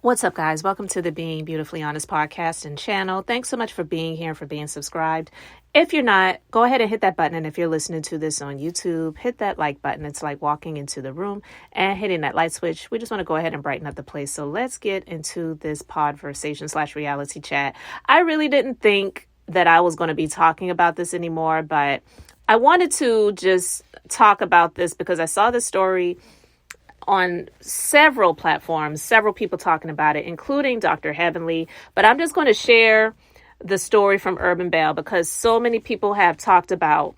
What's up, guys? Welcome to the Being Beautifully Honest podcast and channel. Thanks so much for being here and for being subscribed. If you're not, go ahead and hit that button. And if you're listening to this on YouTube, hit that like button. It's like walking into the room and hitting that light switch. We just want to go ahead and brighten up the place. So let's get into this podversation/reality chat. I really didn't think that I was going to be talking about this anymore, but I wanted to just talk about this because I saw this story on several platforms, several people talking about it, including Dr. Heavenly. But I'm just going to share the story from Urban Bell because so many people have talked about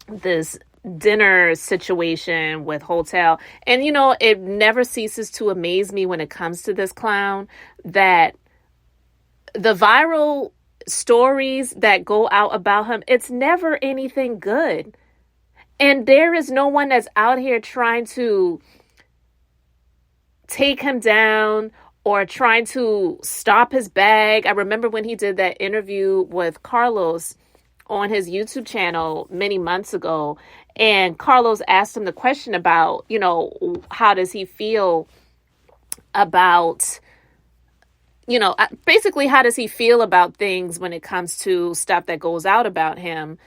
this dinner situation with Hotel. And, you know, it never ceases to amaze me when it comes to this clown that the viral stories that go out about him, it's never anything good. And there is no one that's out here trying to take him down or trying to stop his bag. I remember when he did that interview with Carlos on his YouTube channel many months ago, and Carlos asked him the question about, you know, how does he feel about, you know, basically how does he feel about things when it comes to stuff that goes out about him?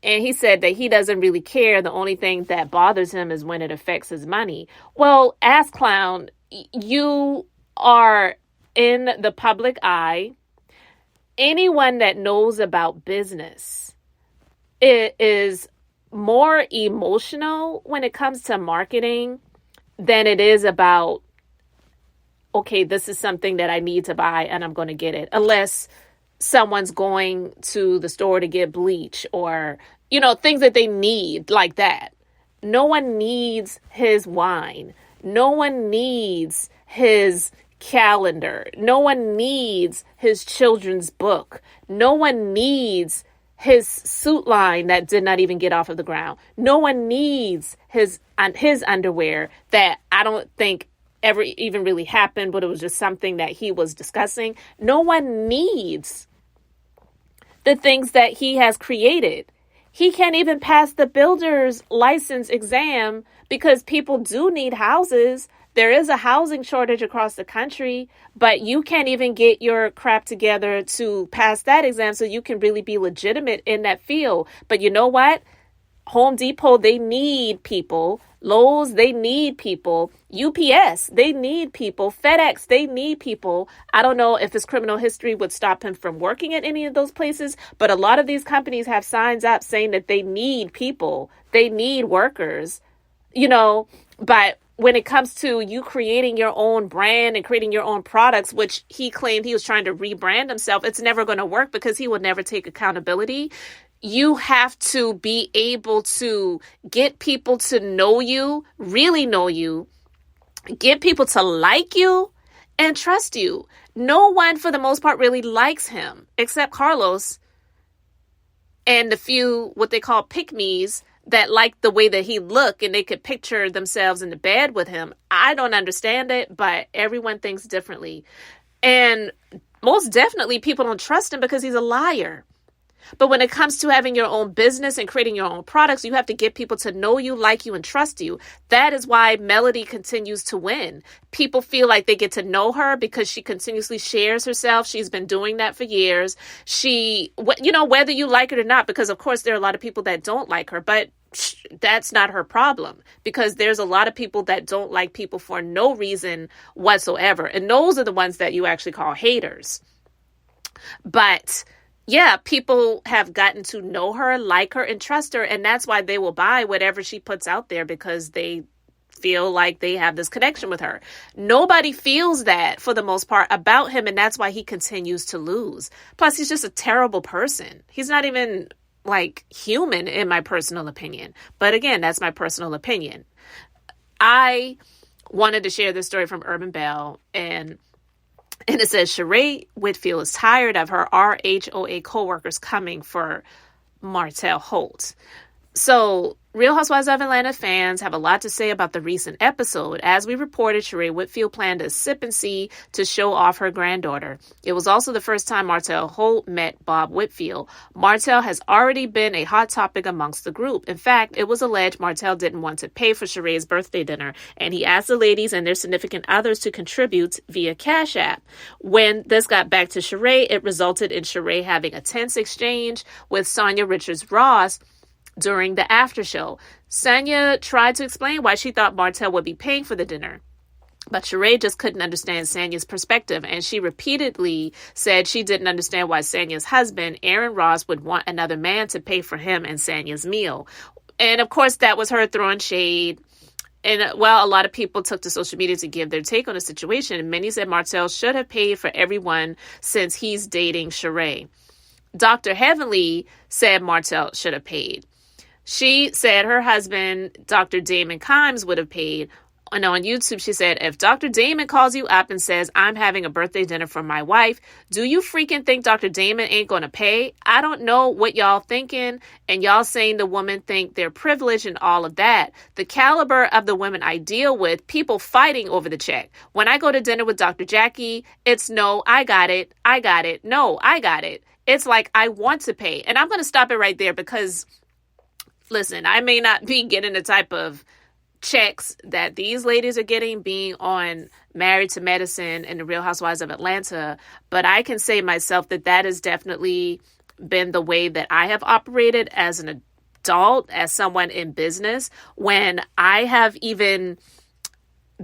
And he said that he doesn't really care. The only thing that bothers him is when it affects his money. Well, ass clown, you are in the public eye. Anyone that knows about business is more emotional when it comes to marketing than it is about, okay, this is something that I need to buy and I'm going to get it. Unless someone's going to the store to get bleach or, you know, things that they need like that. No one needs his wine. No one needs his calendar. No one needs his children's book. No one needs his suit line that did not even get off of the ground. No one needs his underwear that I don't think ever even really happened, but it was just something that he was discussing. No one needs the things that he has created. He can't even pass the builder's license exam because people do need houses. There is a housing shortage across the country, but you can't even get your crap together to pass that exam so you can really be legitimate in that field. But you know what? Home Depot, they need people. Lowe's, they need people. UPS, they need people. FedEx, they need people. I don't know if his criminal history would stop him from working at any of those places, but a lot of these companies have signs up saying that they need people. They need workers, you know, but when it comes to you creating your own brand and creating your own products, which he claimed he was trying to rebrand himself, it's never going to work because he would never take accountability. You have to be able to get people to know you, really know you, get people to like you and trust you. No one, for the most part, really likes him except Carlos and the few, what they call pick-me's, that like the way that he looked and they could picture themselves in the bed with him. I don't understand it, but everyone thinks differently. And most definitely people don't trust him because he's a liar. But when it comes to having your own business and creating your own products, you have to get people to know you, like you, and trust you. That is why Melody continues to win. People feel like they get to know her because she continuously shares herself. She's been doing that for years. She, you know, whether you like it or not, because of course there are a lot of people that don't like her, but that's not her problem because there's a lot of people that don't like people for no reason whatsoever. And those are the ones that you actually call haters. But yeah, people have gotten to know her, like her, and trust her. And that's why they will buy whatever she puts out there because they feel like they have this connection with her. Nobody feels that for the most part about him. And that's why he continues to lose. Plus, he's just a terrible person. He's not even like human in my personal opinion. But again, that's my personal opinion. I wanted to share this story from Urban Bell and it says, Sheree Whitfield is tired of her RHOA coworkers coming for Martellholt. So, Real Housewives of Atlanta fans have a lot to say about the recent episode. As we reported, Sheree Whitfield planned a sip and see to show off her granddaughter. It was also the first time Martell Holt met Bob Whitfield. Martell has already been a hot topic amongst the group. In fact, it was alleged Martell didn't want to pay for Sheree's birthday dinner, and he asked the ladies and their significant others to contribute via Cash App. When this got back to Sheree, it resulted in Sheree having a tense exchange with Sonia Richards-Ross during the after show. Sonia tried to explain why she thought Martell would be paying for the dinner, but Sheree just couldn't understand Sonia's perspective, and she repeatedly said she didn't understand why Sonia's husband, Aaron Ross, would want another man to pay for him and Sonia's meal. And of course, that was her throwing shade. And well, a lot of people took to social media to give their take on the situation, and many said Martell should have paid for everyone since he's dating Sheree. Dr. Heavenly said Martell should have paid. She said her husband, Dr. Damon Kimes, would have paid. And on YouTube, she said, if Dr. Damon calls you up and says, I'm having a birthday dinner for my wife, do you freaking think Dr. Damon ain't going to pay? I don't know what y'all thinking, and y'all saying the women think they're privileged and all of that. The caliber of the women I deal with, people fighting over the check. When I go to dinner with Dr. Jackie, it's no, I got it. No, I got it. It's like I want to pay. And I'm going to stop it right there because listen, I may not be getting the type of checks that these ladies are getting being on Married to Medicine and the Real Housewives of Atlanta, but I can say myself that has definitely been the way that I have operated as an adult, as someone in business, when I have even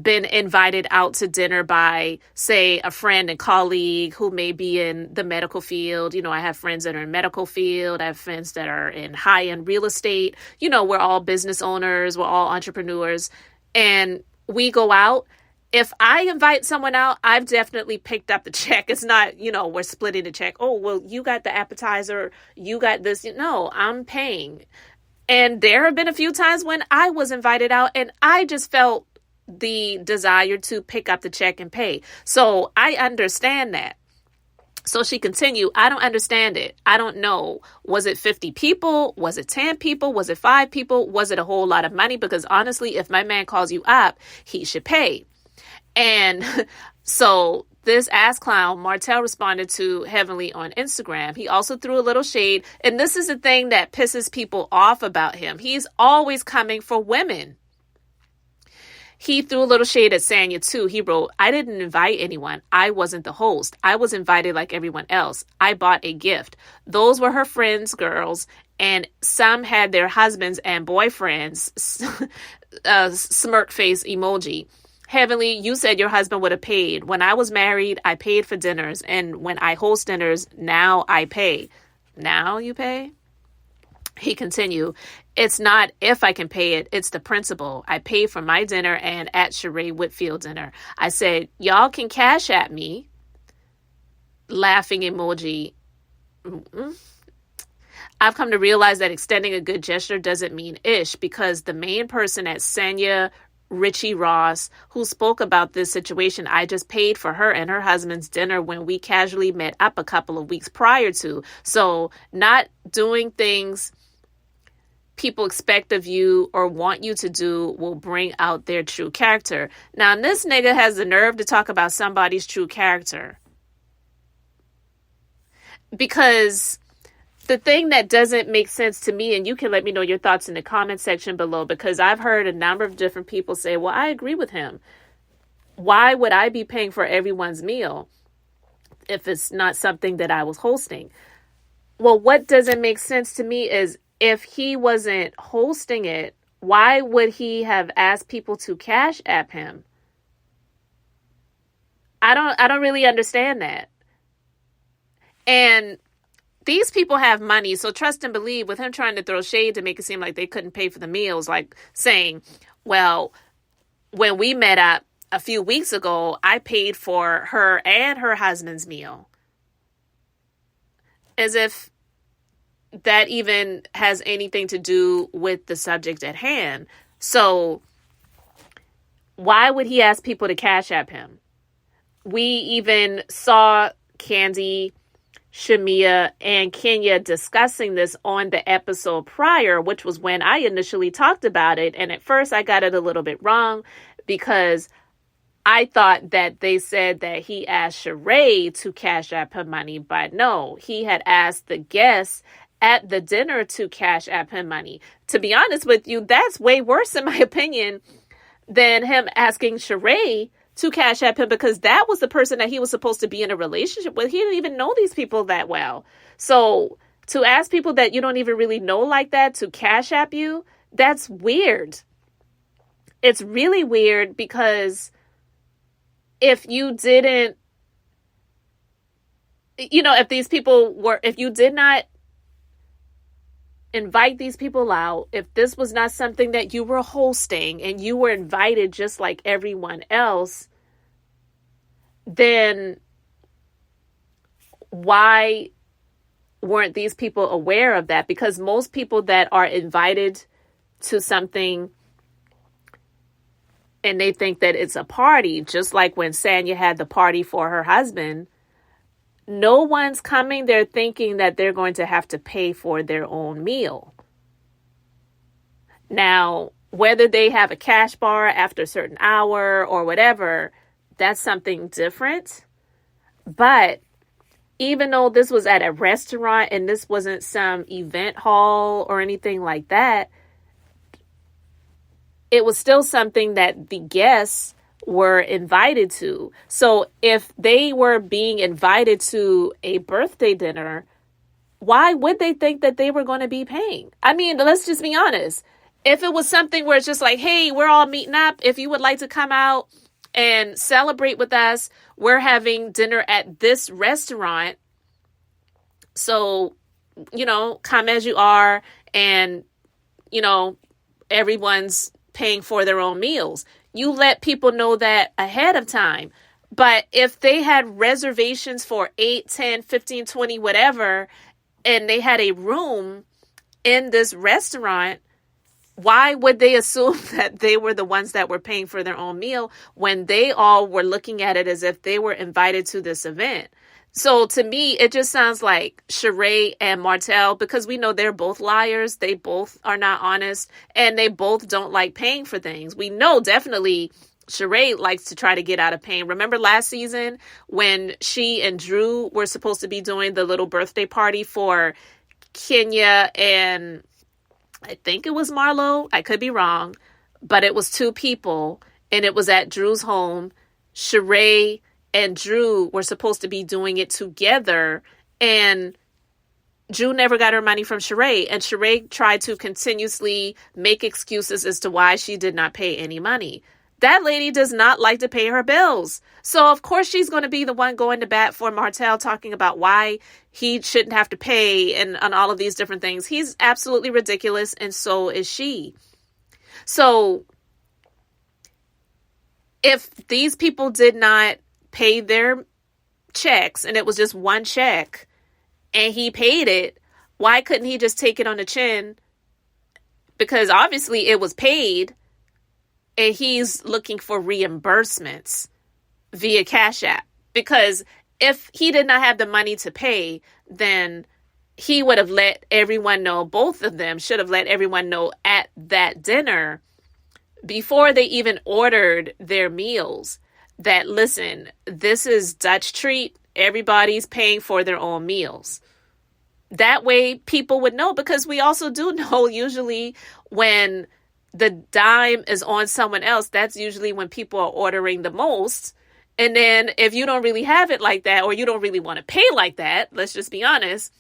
been invited out to dinner by, say, a friend and colleague who may be in the medical field. I have friends that are in medical field. I have friends that are in high-end real estate. We're all business owners. We're all entrepreneurs. And we go out. If I invite someone out, I've definitely picked up the check. It's not, we're splitting the check. Oh, well, you got the appetizer. You got this. No, I'm paying. And there have been a few times when I was invited out and I just felt the desire to pick up the check and pay. So I understand that. So she continued, I don't understand it. I don't know. Was it 50 people? Was it 10 people? Was it 5 people? Was it a whole lot of money? Because honestly, if my man calls you up, he should pay. And so this ass clown, Martell, responded to Heavenly on Instagram. He also threw a little shade. And this is the thing that pisses people off about him. He's always coming for women. He threw a little shade at Sonia, too. He wrote, I didn't invite anyone. I wasn't the host. I was invited like everyone else. I bought a gift. Those were her friends, girls, and some had their husbands and boyfriends. Smirk face emoji. Heavenly, you said your husband would have paid. When I was married, I paid for dinners. And when I host dinners, now I pay. Now you pay? He continued, it's not if I can pay it, it's the principle. I pay for my dinner and at Sheree Whitfield dinner. I said, y'all can cash at me. Laughing emoji. I've come to realize that extending a good gesture doesn't mean ish, because the main person at Sonia Richie Ross, who spoke about this situation, I just paid for her and her husband's dinner when we casually met up a couple of weeks prior to. So not doing things people expect of you or want you to do will bring out their true character. Now, this nigga has the nerve to talk about somebody's true character. Because the thing that doesn't make sense to me, and you can let me know your thoughts in the comment section below, because I've heard a number of different people say, well, I agree with him. Why would I be paying for everyone's meal if it's not something that I was hosting? Well, what doesn't make sense to me is, if he wasn't hosting it, why would he have asked people to cash app him? I don't really understand that. And these people have money, so trust and believe. With him trying to throw shade to make it seem like they couldn't pay for the meals, like saying, well, when we met up a few weeks ago, I paid for her and her husband's meal. As if that even has anything to do with the subject at hand. So why would he ask people to cash app him? We even saw Candy Shamia and Kenya discussing this on the episode prior, which was when I initially talked about it. And at first I got it a little bit wrong because I thought that they said that he asked Sheree to cash app him money, but no, he had asked the guests at the dinner to cash app him money. To be honest with you, that's way worse in my opinion than him asking Sheree to cash app him, because that was the person that he was supposed to be in a relationship with. He didn't even know these people that well. So to ask people that you don't even really know like that to cash app you, that's weird. It's really weird, because if you didn't, if you did not invite these people out, if this was not something that you were hosting and you were invited just like everyone else, then why weren't these people aware of that? Because most people that are invited to something and they think that it's a party, just like when Sanya had the party for her husband, no one's coming there thinking that they're going to have to pay for their own meal. Now, whether they have a cash bar after a certain hour or whatever, that's something different. But even though this was at a restaurant and this wasn't some event hall or anything like that, it was still something that the guests were invited to. So if they were being invited to a birthday dinner, why would they think that they were going to be paying? I mean, let's just be honest. If it was something where it's just like, hey, we're all meeting up. If you would like to come out and celebrate with us, we're having dinner at this restaurant. So, come as you are, and, everyone's paying for their own meals. You let people know that ahead of time. But if they had reservations for 8, 10, 15, 20, whatever, and they had a room in this restaurant, why would they assume that they were the ones that were paying for their own meal when they all were looking at it as if they were invited to this event? So to me, it just sounds like Sheree and Martell, because we know they're both liars. They both are not honest, and they both don't like paying for things. We know definitely Sheree likes to try to get out of paying. Remember last season when she and Drew were supposed to be doing the little birthday party for Kenya and I think it was Marlo. I could be wrong, but it was 2 people and it was at Drew's home. Sheree and Drew were supposed to be doing it together, and Drew never got her money from Sheree, and Sheree tried to continuously make excuses as to why she did not pay any money. That lady does not like to pay her bills. So of course she's going to be the one going to bat for Martell, talking about why he shouldn't have to pay and all of these different things. He's absolutely ridiculous, and so is she. So if these people did not pay their checks and it was just one check and he paid it, why couldn't he just take it on the chin? Because obviously it was paid and he's looking for reimbursements via Cash App. Because if he did not have the money to pay, then he would have let everyone know, both of them should have let everyone know at that dinner before they even ordered their meals that, listen, this is Dutch treat. Everybody's paying for their own meals. That way people would know, because we also do know usually when the dime is on someone else, that's usually when people are ordering the most. And then if you don't really have it like that, or you don't really want to pay like that, let's just be honest,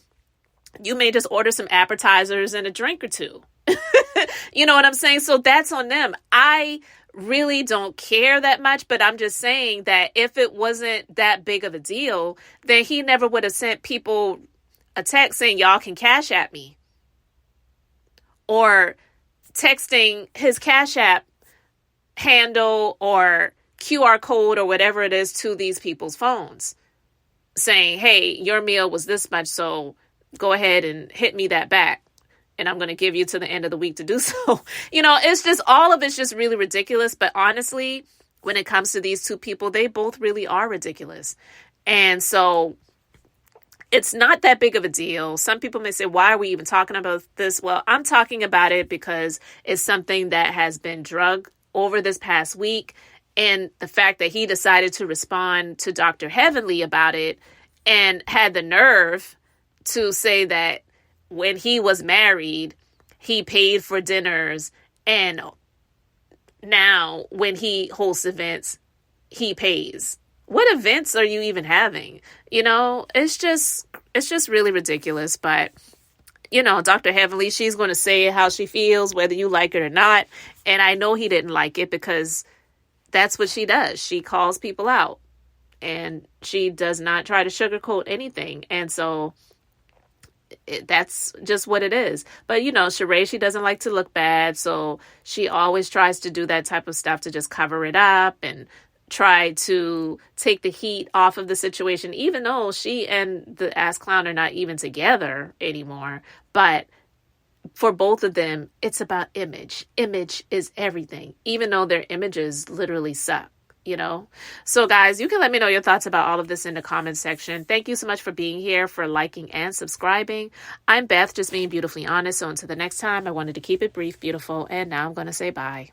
you may just order some appetizers and a drink or two. You know what I'm saying? So that's on them. I really don't care that much, but I'm just saying that if it wasn't that big of a deal, then he never would have sent people a text saying, y'all can Cash App me. Or texting his Cash App handle or QR code or whatever it is to these people's phones saying, hey, your meal was this much, so go ahead and hit me that back. And I'm going to give you to the end of the week to do so. It's just, all of it's just really ridiculous. But honestly, when it comes to these 2 people, they both really are ridiculous. And so it's not that big of a deal. Some people may say, why are we even talking about this? Well, I'm talking about it because it's something that has been drugged over this past week. And the fact that he decided to respond to Dr. Heavenly about it and had the nerve to say that when he was married, he paid for dinners, and now when he hosts events, he pays. What events are you even having? It's just really ridiculous. But, Dr. Heavenly, she's going to say how she feels, whether you like it or not. And I know he didn't like it because that's what she does. She calls people out and she does not try to sugarcoat anything. And so that's just what it is. But, Sheree, she doesn't like to look bad. So she always tries to do that type of stuff to just cover it up and try to take the heat off of the situation, even though she and the ass clown are not even together anymore. But for both of them, it's about image. Image is everything, even though their images literally suck. So guys, you can let me know your thoughts about all of this in the comment section. Thank you so much for being here, for liking and subscribing. I'm Beth, just being beautifully honest. So until the next time, I wanted to keep it brief, beautiful, and now I'm going to say bye.